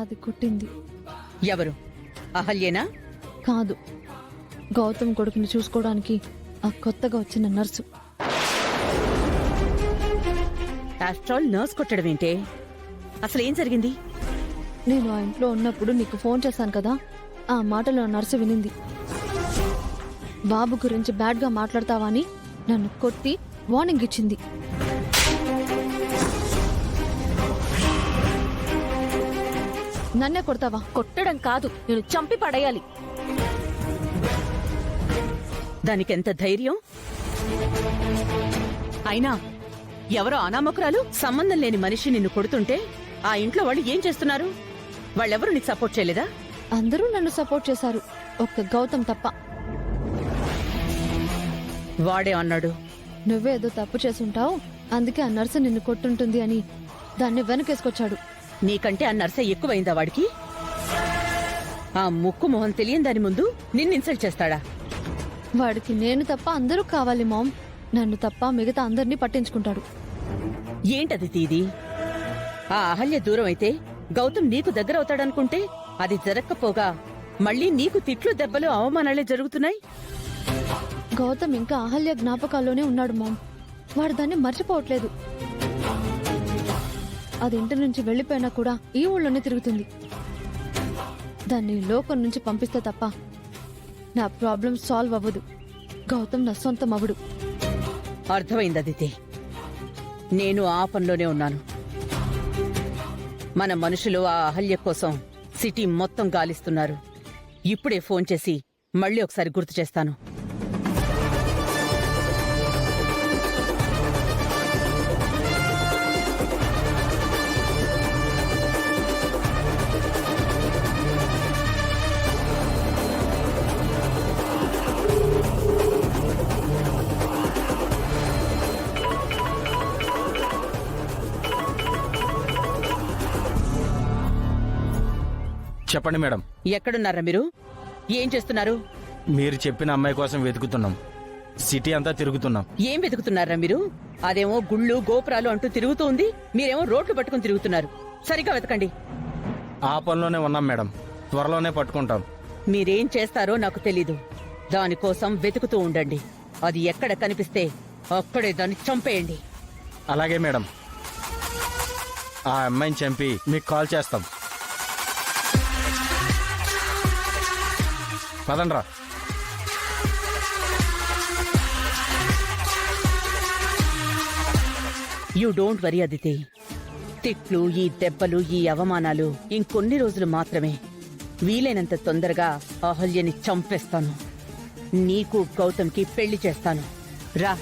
అది కొట్టింది. ఎవరు? అహల్యేనా? కాదు, గౌతమ్ కొడుకుని చూసుకోవడానికి ఆ కొత్తగా వచ్చిన నర్సు. ఆఫ్టర్ నర్స్ కొట్టడం ఏంటే? అసలు ఏం జరిగింది? నేను ఆ ఇంట్లో ఉన్నప్పుడు నీకు ఫోన్ చేశాను కదా, ఆ మాటలో నర్సు వినింది. బాబు గురించి బ్యాడ్గా మాట్లాడతావా అని నన్ను కొట్టి వార్నింగ్ ఇచ్చింది. నన్నే కొడతావా? కొట్టడం కాదు, నేను చంపి పడేయాలి. దానికెంత ధైర్యం? అయినా ఎవరో అనామకురాలు సంబంధం లేని మనిషి నిన్ను కొడుతుంటే ఆ ఇంట్లో వాళ్ళు ఏం చేస్తున్నారు? వాళ్ళెవరూ నీకు సపోర్ట్ చేయలేదా? అందరూ నన్ను సపోర్ట్ చేశారు, ఒక్క గౌతమ్ తప్ప. వాడే అన్నాడు, నువ్వేదో తప్పు చేసుంటావు, అందుకే ఆ నర్సు నిన్ను కొట్టుంటుంది అని దాన్ని వెనకేసుకొచ్చాడు. నీకంటే ఆ నర్సే ఎక్కువైందా వాడికి? ఆ ముక్కు మొహం తెలియని దాని ముందు నిన్ను ఇన్సల్ట్ చేస్తాడా? వాడికి నేను తప్ప అందరూ కావాలి మామ్. నన్ను తప్ప మిగతా అందరినీ పట్టించుకుంటాడు. ఏంటది తీది? ఆ అహల్య దూరం అయితే గౌతమ్ నీకు దగ్గర అవుతాడనుకుంటే అది జరక్కపోగా మళ్ళీ నీకు తిట్లు దెబ్బలు అవమానాలే జరుగుతున్నాయి. గౌతమ్ ఇంకా అహల్య జ్ఞాపకాల్లోనే ఉన్నాడు మామ్. వాడు దాన్ని మర్చిపోవట్లేదు. అది ఇంటి నుంచి వెళ్లిపోయినా కూడా ఈ ఊళ్ళోనే తిరుగుతుంది. దాన్ని లోకం నుంచి పంపిస్తే తప్ప నా ప్రాబ్లం సాల్వ్ అవ్వదు. గౌతమ్ నా సొంత మగుడు. అర్థమైంది అదితి. నేను ఆ పనిలోనే ఉన్నాను. మన మనుషులు ఆ అహల్య కోసం సిటీ మొత్తం గాలిస్తున్నారు. ఇప్పుడే ఫోన్ చేసి మళ్ళీ ఒకసారి గుర్తు చేస్తాను. చెప్పండి మేడం. ఎక్కడున్నారా మీరు? ఏం చేస్తున్నారు? మీరు చెప్పిన అమ్మాయి కోసం వెతుకుతున్నాం. సిటీ అంతా తిరుగుతున్నాం. ఏం వెతుకుతున్నారా మీరు? అదేమో గుళ్ళు గోపురాలు అంటూ తిరుగుతూ ఉంది, మీరేమో రోడ్లు పట్టుకుని తిరుగుతున్నారు. సరిగ్గా వెతకండి. ఆ పనిలోనే ఉన్నాం మేడం. త్వరలోనే పట్టుకుంటాం. మీరేం చేస్తారో నాకు తెలీదు. దానికోసం వెతుకుతూ ఉండండి. అది ఎక్కడ కనిపిస్తే అక్కడే దాన్ని చంపేయండి. అలాగే మేడం. ఆ అమ్మాయిని చంపి మీకు కాల్ చేస్తాం. పదండ్రా. You don't worry Aditi. తిట్లు, ఈ దెబ్బలు, ఈ అవమానాలు ఇంకొన్ని రోజులు మాత్రమే. వీలైనంత తొందరగా అహల్యని చంపేస్తాను. నీకు గౌతమ్కి పెళ్లి చేస్తాను. రా.